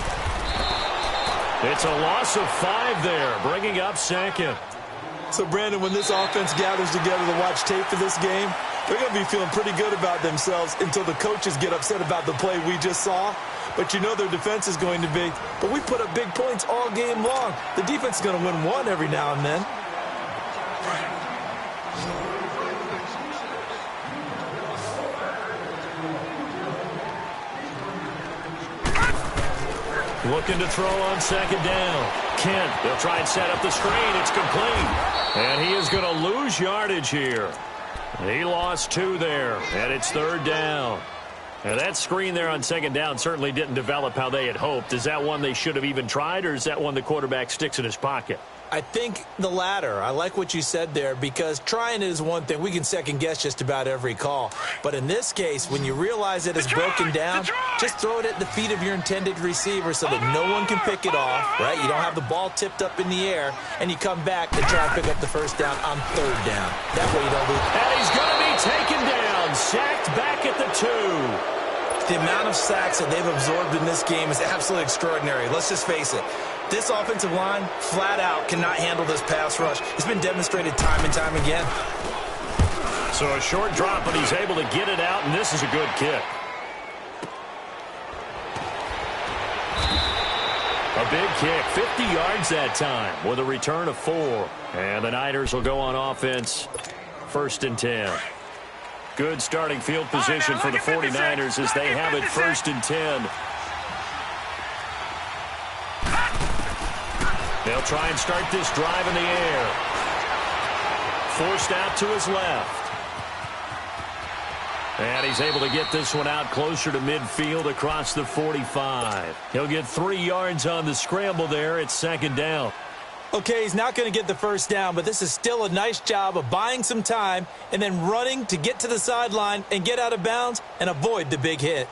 It's a loss of 5 there, bringing up second. So, Brandon, when this offense gathers together to watch tape for this game, they're going to be feeling pretty good about themselves until the coaches get upset about the play we just saw. But you know their defense is going to be. But we put up big points all game long. The defense is going to win one every now and then. Looking to throw on second down. Kent, they'll try and set up the screen. It's complete. And he is going to lose yardage here. He lost 2 there, and it's third down. Now, that screen there on second down certainly didn't develop how they had hoped. Is that one they should have even tried, or is that one the quarterback sticks in his pocket? I think the latter. I like what you said there, because trying it is one thing. We can second-guess just about every call. But in this case, when you realize that it's broken down, just throw it at the feet of your intended receiver so that no one can pick it off, right? You don't have the ball tipped up in the air, and you come back to try and pick up the first down on third down. That way you don't lose. And he's going to be taken down, sacked back at the 2. The amount of sacks that they've absorbed in this game is absolutely extraordinary. Let's just face it. This offensive line, flat out, cannot handle this pass rush. It's been demonstrated time and time again. So a short drop, but he's able to get it out, and this is a good kick. A big kick, 50 yards that time, with a return of 4. And the Niners will go on offense, 1st and 10. Good starting field position for the 49ers as they have it 1st and 10. They'll try and start this drive in the air. Forced out to his left. And he's able to get this one out closer to midfield across the 45. He'll get 3 yards on the scramble there. It's second down. Okay, he's not going to get the first down, but this is still a nice job of buying some time and then running to get to the sideline and get out of bounds and avoid the big hit.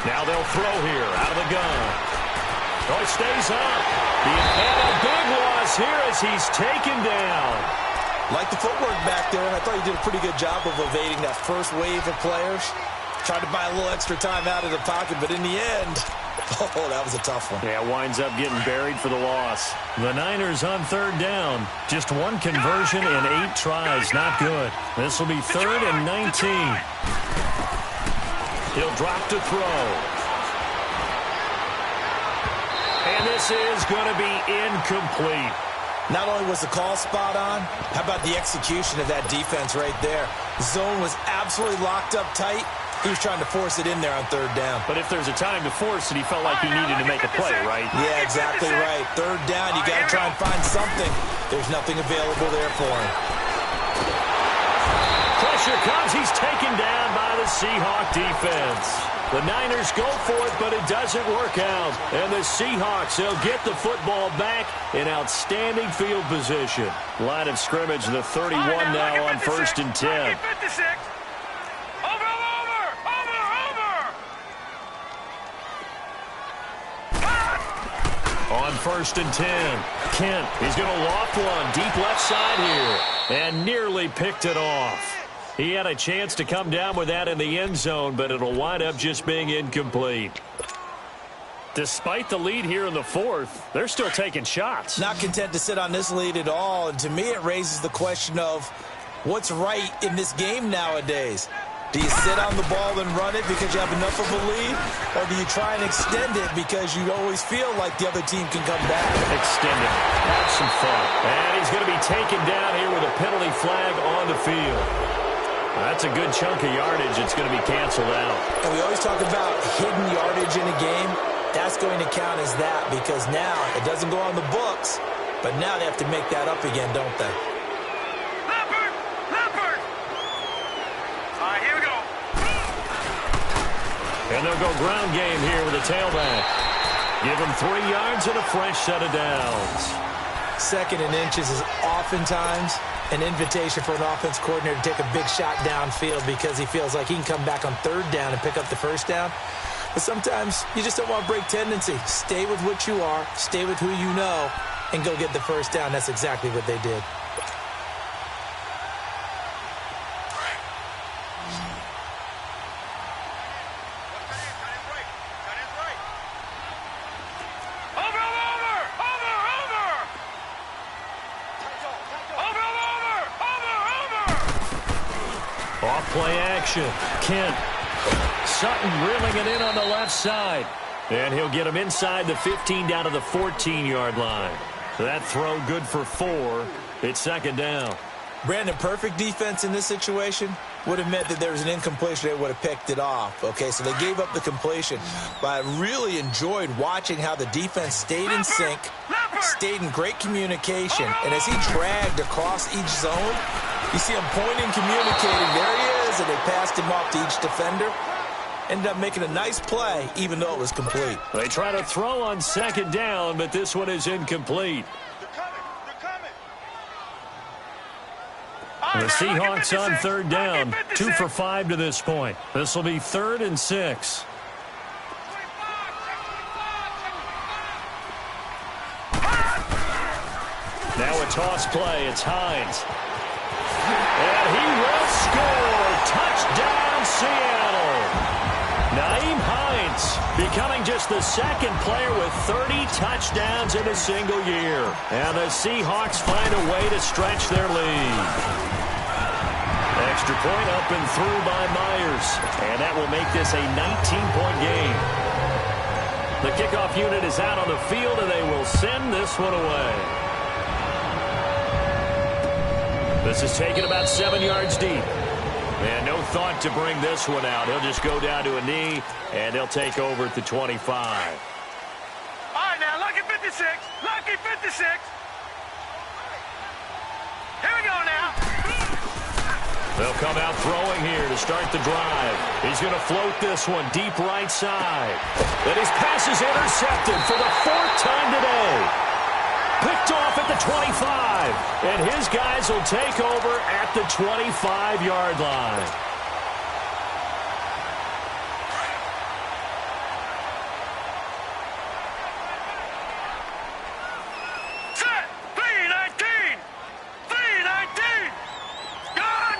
Now they'll throw here out of the gun. Oh, it stays up. And a big loss here as he's taken down. Like the footwork back there, and I thought he did a pretty good job of evading that first wave of players. Tried to buy a little extra time out of the pocket, but in the end, oh, that was a tough one. Yeah, winds up getting buried for the loss. The Niners on third down. Just 1 conversion in 8 tries. Not good. This will be 3rd and 19. He'll drop to throw. And this is going to be incomplete. Not only was the call spot on, how about the execution of that defense right there? The zone was absolutely locked up tight. He was trying to force it in there on third down. But if there's a time to force it, he felt like he needed to make a play, right? Yeah, exactly right. Third down, you got to try and find something. There's nothing available there for him. Pressure comes. He's taken down by the Seahawk defense. The Niners go for it, but it doesn't work out. And the Seahawks, they'll get the football back in outstanding field position. Line of scrimmage, the 31 now on 1st and 10. On 1st and 10, Kent, he's going to loft one deep left side here and nearly picked it off. He had a chance to come down with that in the end zone, but it'll wind up just being incomplete. Despite the lead here in the fourth, they're still taking shots. Not content to sit on this lead at all, and to me it raises the question of what's right in this game nowadays. Do you sit on the ball and run it because you have enough of a lead, or do you try and extend it because you always feel like the other team can come back? Extend it. Have some fun. And he's going to be taken down here with a penalty flag on the field. That's a good chunk of yardage. It's going to be canceled out. And we always talk about hidden yardage in a game. That's going to count as that because now it doesn't go on the books, but now they have to make that up again, don't they? Leopard! Leopard! All right, here we go. And they'll go ground game here with a tailback. Give him 3 yards and a fresh set of downs. 2nd and inches is oftentimes an invitation for an offense coordinator to take a big shot downfield because he feels like he can come back on 3rd down and pick up the 1st down. But sometimes you just don't want to break tendency. Stay with what you are, stay with who you know, and go get the 1st down. That's exactly what they did. Off-play action. Kent. Sutton reeling it in on the left side. And he'll get him inside the 15 down to the 14-yard line. That throw good for 4. It's 2nd down. Brandon, perfect defense in this situation would have meant that there was an incompletion. They would have picked it off. Okay, so they gave up the completion. But I really enjoyed watching how the defense stayed in sync, stayed in great communication. And as he dragged across each zone, you see him pointing, communicating. There he is, and they passed him off to each defender. Ended up making a nice play, even though it was complete. They try to throw on 2nd down, but this one is incomplete. The Seahawks on 3rd down, 2 for 5 to this point. This will be 3rd and 6. Now a toss play. It's Hines. And he will score. Touchdown, Seattle. Naeem Hines becoming just the 2nd player with 30 touchdowns in a single year. And the Seahawks find a way to stretch their lead. Extra point up and through by Myers. And that will make this a 19-point game. The kickoff unit is out on the field, and they will send this one away. This is taken about 7 yards deep. And no thought to bring this one out. He'll just go down to a knee, and they'll take over at the 25. All right, now, lucky 56. Lucky 56. Here we go now. They'll come out throwing here to start the drive. He's going to float this one deep right side. And his pass is intercepted for the 4th time today. Picked off at the 25. And his guys will take over at the 25-yard line. Set. 3-19. 3-19. Gone.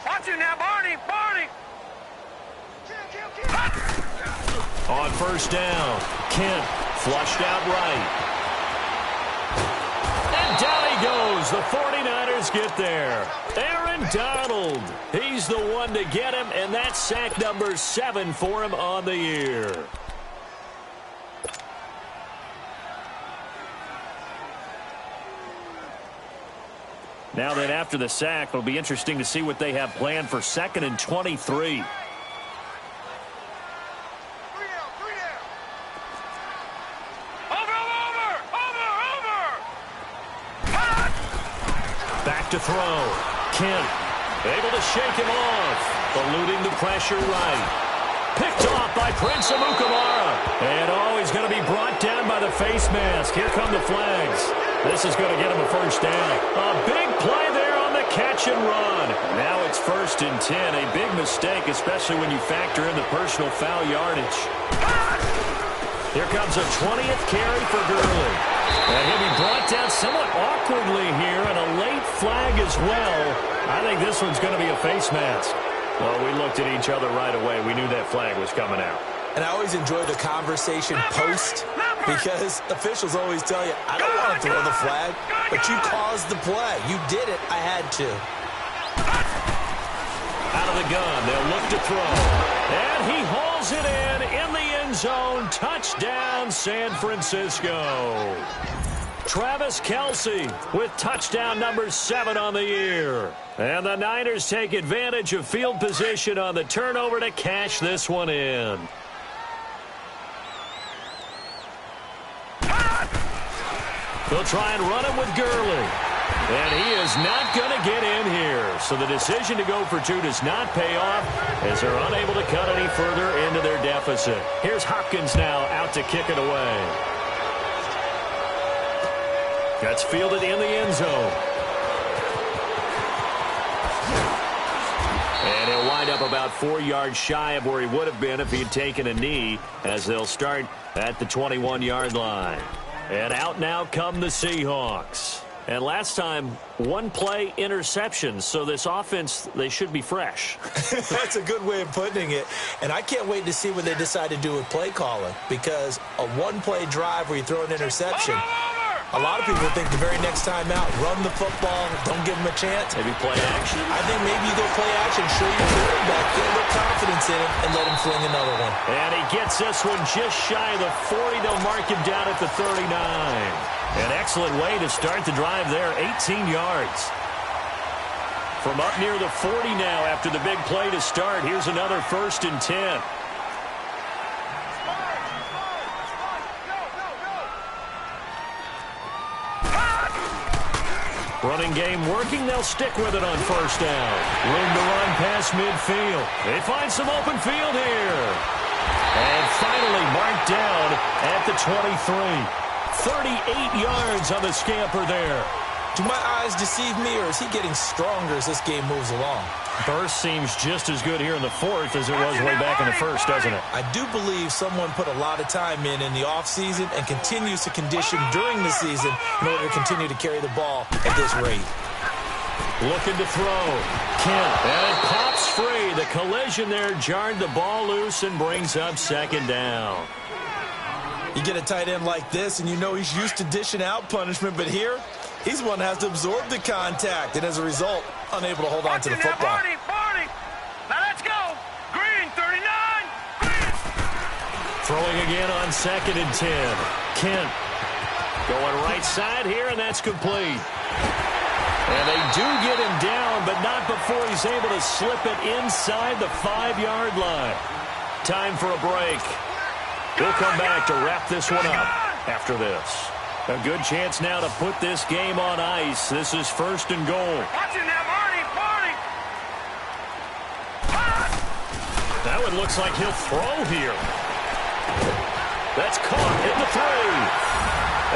Watch it now, Barney. On 1st down, Kent flushed out right. And down he goes. The 49ers get there. Aaron Donald. He's the one to get him, and that's sack number 7 for him on the year. Now then, after the sack, it'll be interesting to see what they have planned for 2nd and 23. Back to throw. Kent able to shake him off. Eluding the pressure right. Picked off by Prince Amukamara. And he's going to be brought down by the face mask. Here come the flags. This is going to get him a 1st down. A big play there on the catch and run. Now it's 1st and 10. A big mistake, especially when you factor in the personal foul yardage. Here comes a 20th carry for Gurley. And he'll be brought down somewhat awkwardly here, and a late flag as well. I think this one's going to be a face mask. Well, we looked at each other right away. We knew that flag was coming out. And I always enjoy the conversation post because officials always tell you, I don't want to throw the flag, but you caused the play. You did it. I had to. Out of the gun, they'll look to throw. And he hauls it in the end zone. Touchdown, San Francisco. Travis Kelce with touchdown number 7 on the year. And the Niners take advantage of field position on the turnover to cash this one in. They'll try and run it with Gurley. And he is not going to get in here. So the decision to go for 2 does not pay off as they're unable to cut any further into their deficit. Here's Hopkins now out to kick it away. That's fielded in the end zone. And he'll wind up about 4 yards shy of where he would have been if he had taken a knee, as they'll start at the 21-yard line. And out now come the Seahawks. And last time, 1 play interception, so this offense, they should be fresh. That's a good way of putting it. And I can't wait to see what they decide to do with play calling, because a 1-play drive where you throw an interception, a lot of people think the very next time out, run the football, don't give them a chance. Maybe play action? I think maybe you go play action, show your quarterback, get a little confidence in him, and let him fling another one. And he gets this one just shy of the 40. They'll mark him down at the 39. An excellent way to start the drive there, 18 yards. From up near the 40 now after the big play to start, here's another 1st and 10. Running game working. They'll stick with it on 1st down. Room to run past midfield. They find some open field here. And finally marked down at the 23. 38 yards on the scamper there. Do my eyes deceive me, or is he getting stronger as this game moves along? Burst seems just as good here in the 4th as it was way back in the 1st, doesn't it? I do believe someone put a lot of time in the offseason and continues to condition during the season in order to continue to carry the ball at this rate. Looking to throw. Kent. And it pops free. The collision there jarred the ball loose and brings up 2nd down. You get a tight end like this, and you know he's used to dishing out punishment, but here, he's the one that has to absorb the contact, and as a result, unable to hold on to the football. Now let's go. Green, 39. Green. Throwing again on 2nd and 10. Kent going right side here, and that's complete. And they do get him down, but not before he's able to slip it inside the 5-yard line. Time for a break. We'll come back to wrap this one up after this. A good chance now to put this game on ice. This is 1st and goal. Watching that, Marty. That one looks like he'll throw here. That's caught in the 3.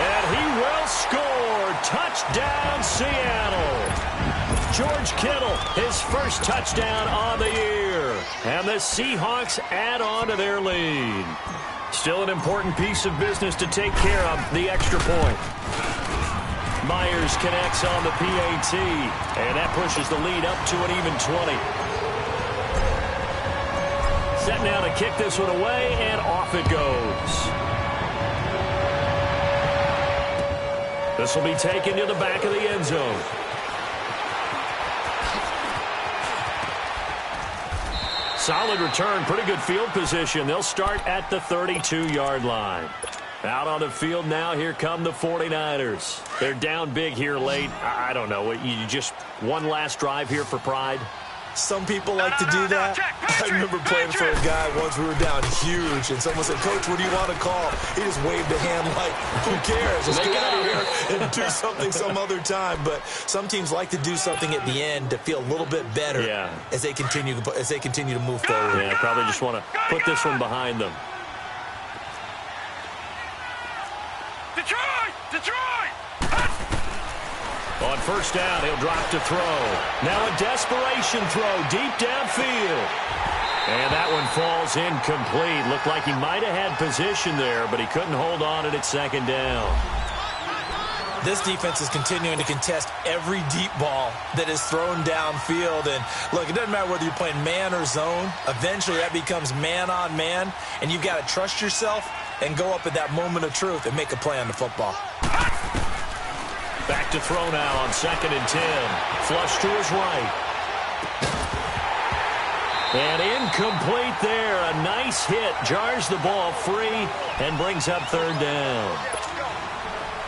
And he will score. Touchdown, Seattle. George Kittle, his 1st touchdown on the year. And the Seahawks add on to their lead. Still an important piece of business to take care of, the extra point. Myers connects on the PAT, and that pushes the lead up to an even 20. Set now to kick this one away, and off it goes. This will be taken to the back of the end zone. Solid return, pretty good field position. They'll start at the 32-yard line. Out on the field now, here come the 49ers. They're down big here late. I don't know, you just one last drive here for pride? Some people like to do that. I remember playing for a guy once we were down huge, and someone said, Coach, what do you want to call? He just waved a hand like, who cares? Just get out of here and do something some other time. But some teams like to do something at the end to feel a little bit better as they continue to move forward. Yeah, probably just want to put this one behind them. Detroit! On 1st down, he'll drop to throw. Now a desperation throw deep downfield. And that one falls incomplete. Looked like he might have had position there, but he couldn't hold on it at 2nd down. This defense is continuing to contest every deep ball that is thrown downfield. And look, it doesn't matter whether you're playing man or zone. Eventually, that becomes man on man, and you've got to trust yourself and go up at that moment of truth and make a play on the football. Back to throw now on 2nd and 10. Flush to his right. And incomplete there. A nice hit. Jars the ball free and brings up 3rd down.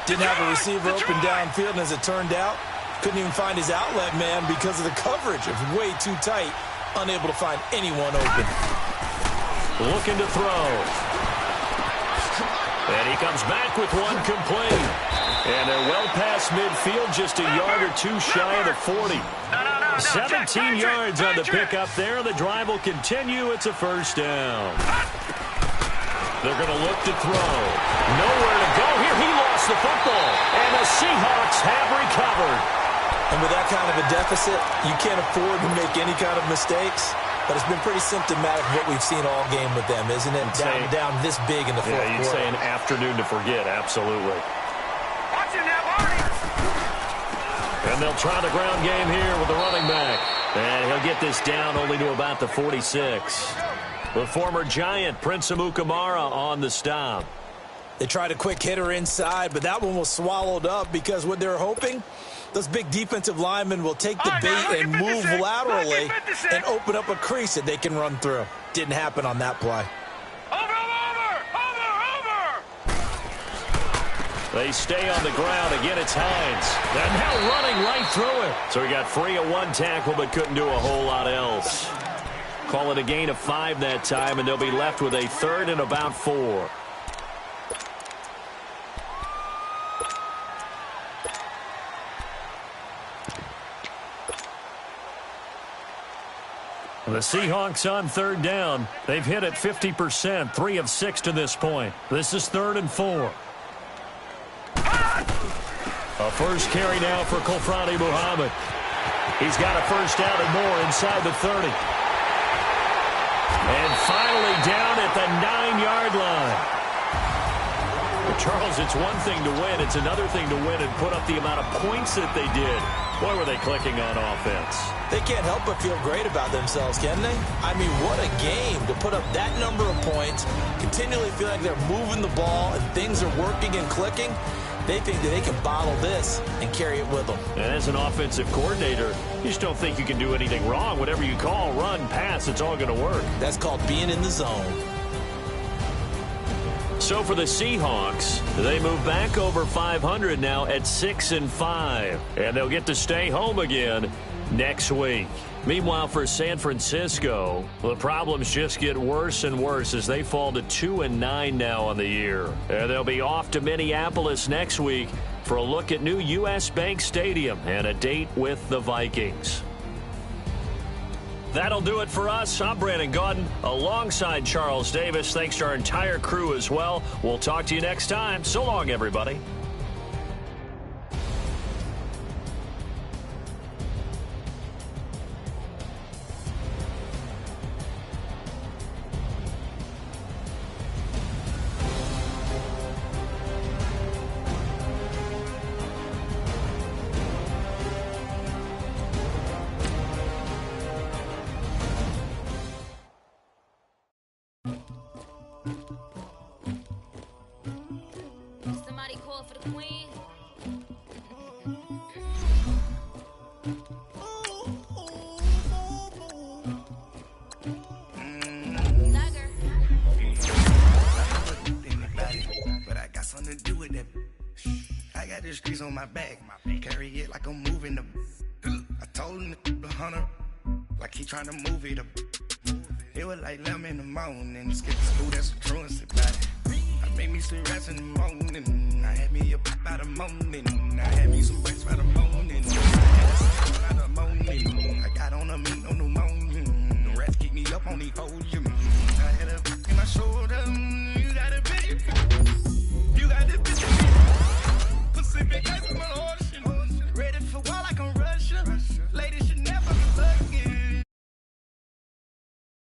Didn't have a receiver open downfield, and as it turned out, couldn't even find his outlet man because of the coverage. It was way too tight. Unable to find anyone open. Looking to throw. And he comes back with one complete. And they're well past midfield, just a yard or two shy of the 40. 17 yards on the pickup there. The drive will continue. It's a 1st down. They're going to look to throw. Nowhere to go here. He lost the football. And the Seahawks have recovered. And with that kind of a deficit, you can't afford to make any kind of mistakes. But it's been pretty symptomatic of what we've seen all game with them, isn't it? Down this big in the fourth quarter. You'd say an afternoon to forget, absolutely. Watch him now, Barney. And they'll try the ground game here with the running back. And he'll get this down only to about the 46. The former Giant, Prince Amukamara, on the stop. They tried a quick hitter inside, but that one was swallowed up because what they're hoping, those big defensive linemen will take the bait and move laterally and open up a crease that they can run through. Didn't happen on that play. They stay on the ground. Again, it's Hines. They're now running right through it. So he got free of one tackle but couldn't do a whole lot else. Call it a gain of 5 that time, and they'll be left with a 3rd and about 4. The Seahawks on 3rd down. They've hit it 50%, 3 of 6 to this point. This is 3rd and 4. A first carry now for Kofrani Muhammad. He's got a 1st down and more inside the 30. And finally down at the 9-yard line. Well, Charles, it's one thing to win. It's another thing to win and put up the amount of points that they did. Boy, were they clicking on offense. They can't help but feel great about themselves, can they? I mean, what a game to put up that number of points, continually feel like they're moving the ball and things are working and clicking. They think that they can bottle this and carry it with them. And as an offensive coordinator, you just don't think you can do anything wrong. Whatever you call, run, pass, it's all going to work. That's called being in the zone. So for the Seahawks, they move back over 500 now at 6-5. And they'll get to stay home again next week. Meanwhile, for San Francisco, the problems just get worse and worse as they fall to 2-9 now on the year. And they'll be off to Minneapolis next week for a look at new U.S. Bank Stadium and a date with the Vikings. That'll do it for us. I'm Brandon Gaudin alongside Charles Davis. Thanks to our entire crew as well. We'll talk to you next time. So long, everybody. Somebody call for the queen. But I got something to do with that. I got the streets on my back. Carry it like I'm moving the. I told him the hunter, like he trying to move it up. It was like 11 in the morning. Skip the school, that's the truancy about it. I made me some rest in the morning. I had me a pop out of morning. I had me some breaks by the morning.